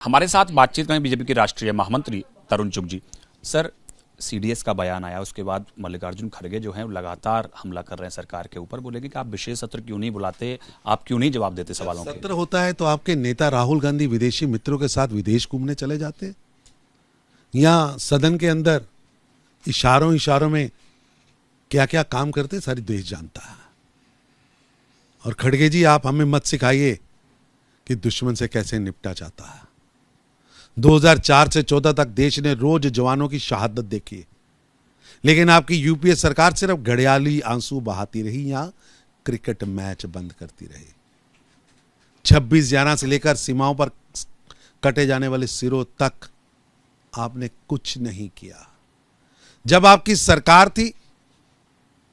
हमारे साथ बातचीत में बीजेपी के राष्ट्रीय महामंत्री तरुण चुग जी। सर, सीडीएस का बयान आया, उसके बाद मल्लिकार्जुन खड़गे जो हैं वो लगातार हमला कर रहे हैं सरकार के ऊपर। बोलेंगे कि आप विशेष सत्र क्यों नहीं बुलाते, आप क्यों नहीं जवाब देते सवालों के। सत्र होता है तो आपके नेता राहुल गांधी विदेशी मित्रों के साथ विदेश घूमने चले जाते, या सदन के अंदर इशारों में क्या क्या काम करते सारी देश जानता है। और खड़गे जी, आप हमें मत सिखाइए कि दुश्मन से कैसे निपटा जाता है। 2004 से 14 तक देश ने रोज जवानों की शहादत देखी, लेकिन आपकी यूपीए सरकार सिर्फ घड़ियाली आंसू बहाती रही या क्रिकेट मैच बंद करती रही। 26/11 से लेकर सीमाओं पर कटे जाने वाले सिरों तक आपने कुछ नहीं किया। जब आपकी सरकार थी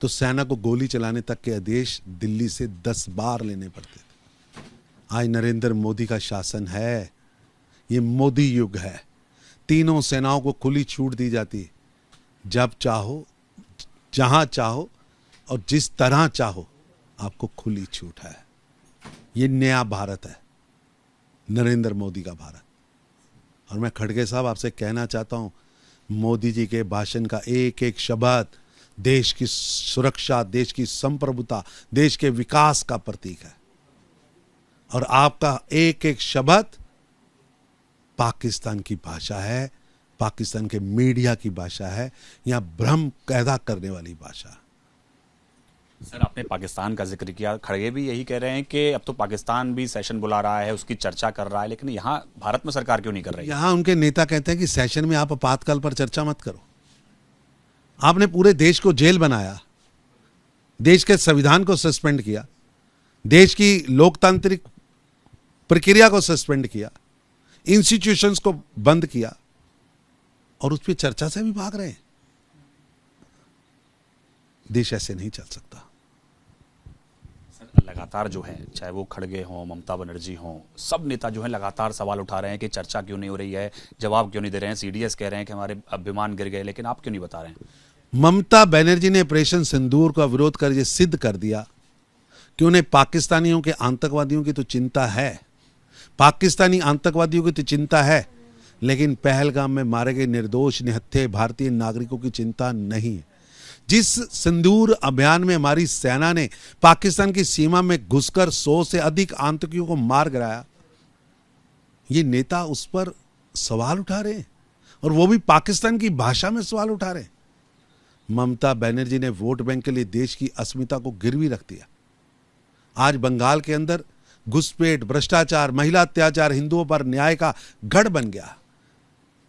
तो सेना को गोली चलाने तक के आदेश दिल्ली से 10 बार लेने पड़ते थे। आज नरेंद्र मोदी का शासन है, ये मोदी युग है। तीनों सेनाओं को खुली छूट दी जाती, जब चाहो, जहां चाहो और जिस तरह चाहो, आपको खुली छूट है। ये नया भारत है, नरेंद्र मोदी का भारत। और मैं खड़गे साहब आपसे कहना चाहता हूं, मोदी जी के भाषण का एक एक शब्द देश की सुरक्षा, देश की संप्रभुता, देश के विकास का प्रतीक है। और आपका एक एक शब्द पाकिस्तान की भाषा है, पाकिस्तान के मीडिया की भाषा है, या भ्रम पैदा करने वाली भाषा। सर, आपने पाकिस्तान का जिक्र किया, खड़गे भी यही कह रहे हैं कि अब तो पाकिस्तान भी सेशन बुला रहा है, उसकी चर्चा कर रहा है, लेकिन यहाँ भारत में सरकार क्यों नहीं कर रही? यहाँ उनके नेता कहते हैं कि सेशन में आप आपातकाल पर चर्चा मत करो। आपने पूरे देश को जेल बनाया, देश के संविधान को सस्पेंड किया, देश की लोकतांत्रिक प्रक्रिया को सस्पेंड किया, इंस्टीट्यूशंस को बंद किया, और उस पर चर्चा से भी भाग रहे हैं। देश ऐसे नहीं चल सकता। सर, लगातार जो है, चाहे वो खड़गे हों, ममता बनर्जी हों, सब नेता जो है लगातार सवाल उठा रहे हैं कि चर्चा क्यों नहीं हो रही है, जवाब क्यों नहीं दे रहे हैं। सीडीएस कह रहे हैं कि हमारे विमान गिर गए, लेकिन आप क्यों नहीं बता रहे हैं? ममता बनर्जी ने ऑपरेशन सिंदूर का विरोध कर यह सिद्ध कर दिया कि उन्हें पाकिस्तानियों के आतंकवादियों की तो चिंता है, पाकिस्तानी आतंकवादियों की तो चिंता है, लेकिन पहलगाम में मारे गए निर्दोष निहत्थे भारतीय नागरिकों की चिंता नहीं है। जिस सिंदूर अभियान में हमारी सेना ने पाकिस्तान की सीमा में घुसकर 100 से अधिक आतंकियों को मार गिराया, ये नेता उस पर सवाल उठा रहे हैं, और वो भी पाकिस्तान की भाषा में सवाल उठा रहे हैं। ममता बनर्जी ने वोट बैंक के लिए देश की अस्मिता को गिरवी रख दिया। आज बंगाल के अंदर घुसपैठ, भ्रष्टाचार, महिला अत्याचार, हिंदुओं पर न्याय का गढ़ बन गया।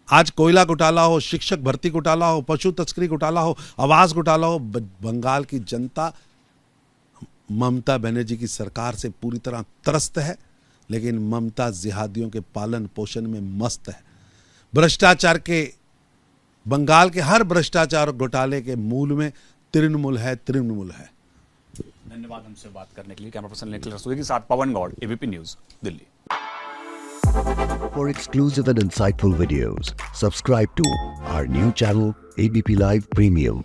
आज कोयला घोटाला हो, शिक्षक भर्ती घोटाला हो, पशु तस्करी घोटाला हो, आवास घोटाला हो, बंगाल की जनता ममता बनर्जी की सरकार से पूरी तरह त्रस्त है, लेकिन ममता जिहादियों के पालन पोषण में मस्त है। भ्रष्टाचार के, बंगाल के हर भ्रष्टाचार घोटाले के मूल में तृणमूल है, तृणमूल है। धन्यवाद हमसे बात करने के लिए। कैमरा पर्सन निखिल रस्तोगी के साथ Pawan Gaur, ABP News, Delhi. For exclusive and insightful videos, subscribe to our new channel ABP Live Premium.